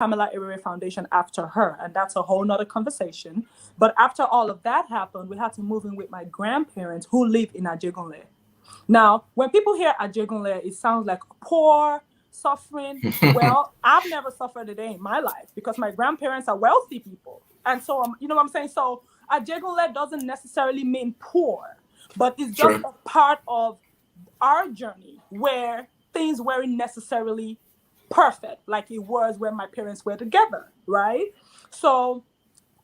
Pamela Erere Foundation after her, and that's a whole nother conversation. But after all of that happened, we had to move in with my grandparents who live in Ajegunle. Now, when people hear Ajegunle, it sounds like poor, suffering. Well, I've never suffered a day in my life because my grandparents are wealthy people. And so, you know what I'm saying? So Ajegunle doesn't necessarily mean poor, but it's just Sure. a part of our journey where things weren't necessarily perfect like it was when my parents were together, right? So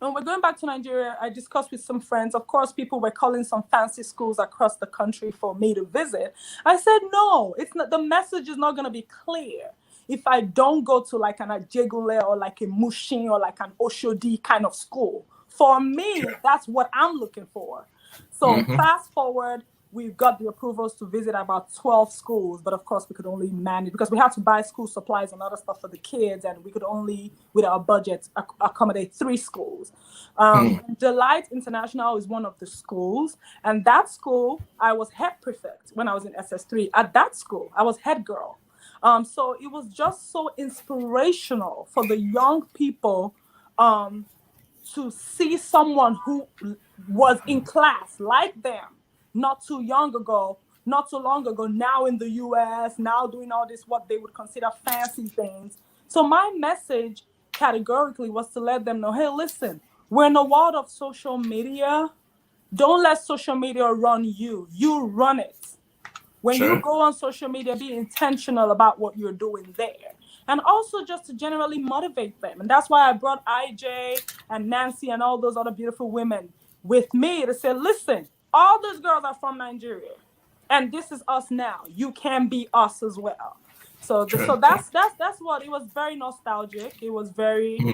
when we're going back to Nigeria, I discussed with some friends. Of course, people were calling some fancy schools across the country for me to visit. I said, no, it's not. The message is not going to be clear if I don't go to like an Ajegule or like a Mushin or like an Oshodi kind of school. For me, Sure. that's what I'm looking for. So Mm-hmm. fast forward, we've got the approvals to visit about 12 schools, but of course we could only manage because we had to buy school supplies and other stuff for the kids, and we could only, with our budget, accommodate 3 schools. Mm. Delight International is one of the schools, and that school, I was head prefect when I was in SS3. At that school, I was head girl. So it was just so inspirational for the young people um, to see someone who was in class like them not too young ago, not too long ago, now in the US, now doing all this, what they would consider fancy things. So my message categorically was to let them know, hey, listen, we're in a world of social media. Don't let social media run you. You run it. When you Sure. go on social media, be intentional about what you're doing there. And also just to generally motivate them. And that's why I brought IJ and Nancy and all those other beautiful women with me to say, listen, all those girls are from Nigeria. And this is us now. You can be us as well. So Sure. Sure. that's what it was. Very nostalgic. It was very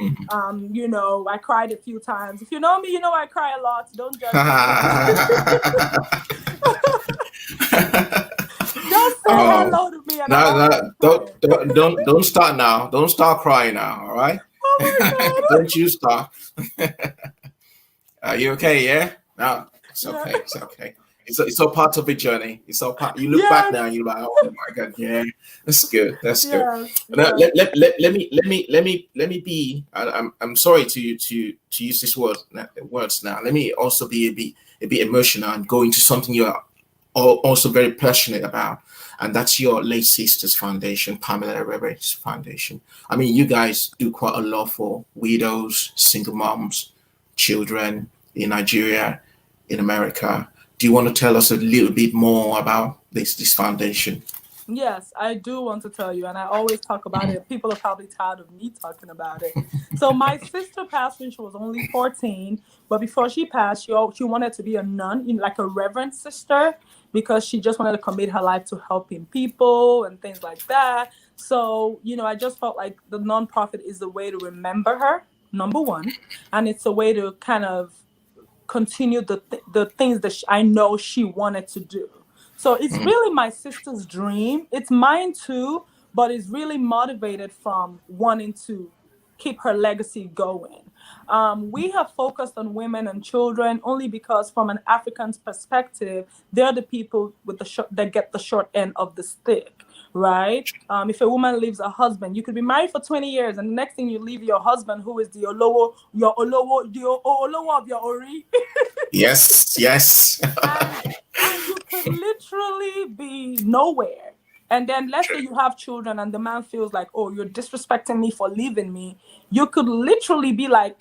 I cried a few times. If you know me, you know I cry a lot. Don't judge me. Just say Oh, hello to me, and I'm no, no, already crying. don't start now. Don't start crying now. All right. Oh Don't you start. Are you okay? Yeah. No, it's my god. okay. It's okay. It's all part of the journey. It's all part. You look back Yes, now and you're like, oh my god, yeah, that's good. That's good. yes, Now, yes, let me be. I'm sorry to use this words now. Let me also be a bit emotional and go into something you are also very passionate about, and that's your late sister's foundation, Pamela Erere's foundation. I mean, you guys do quite a lot for widows, single moms, children in Nigeria, in America. Do you want to tell us a little bit more about this foundation? yes. I do want to tell you, and I always talk about it. People are probably tired of me talking about it. So my sister passed when she was only 14, but before she passed, she wanted to be a nun, like a reverend sister, because she just wanted to commit her life to helping people and things like that. So I just felt like the nonprofit is the way to remember her, number one, and it's a way to kind of continue the things that I know she wanted to do. So it's Mm, really my sister's dream. It's mine too, but it's really motivated from wanting to keep her legacy going. We have focused on women and children only because, from an African's perspective, they're the people with that get the short end of the stick, right? If a woman leaves a husband, you could be married for 20 years, and the next thing you leave your husband, who is the Olowo of your Ori, yes, yes. and you could literally be nowhere. And then let's say Sure. you have children and the man feels like, oh, you're disrespecting me for leaving me. You could literally be like,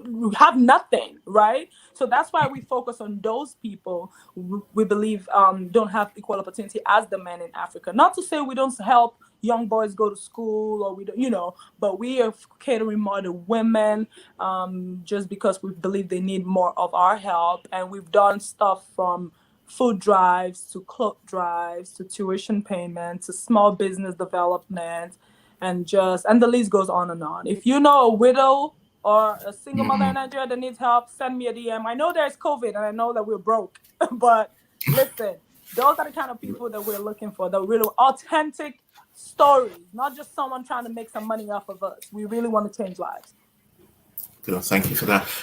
you have nothing, right? So that's why we focus on those people we believe don't have equal opportunity as the men in Africa. Not to say we don't help young boys go to school, or we don't, but we are catering more to women, just because we believe they need more of our help. And we've done stuff from food drives to cloak drives to tuition payments to small business development, and the list goes on and on. If you know a widow or a single mother in Mm. Nigeria that needs help, send me a DM. I know there's COVID and I know that we're broke, but listen, those are the kind of people that we're looking for, the really authentic stories, not just someone trying to make some money off of us. We really want to change lives. Good. Thank you for that.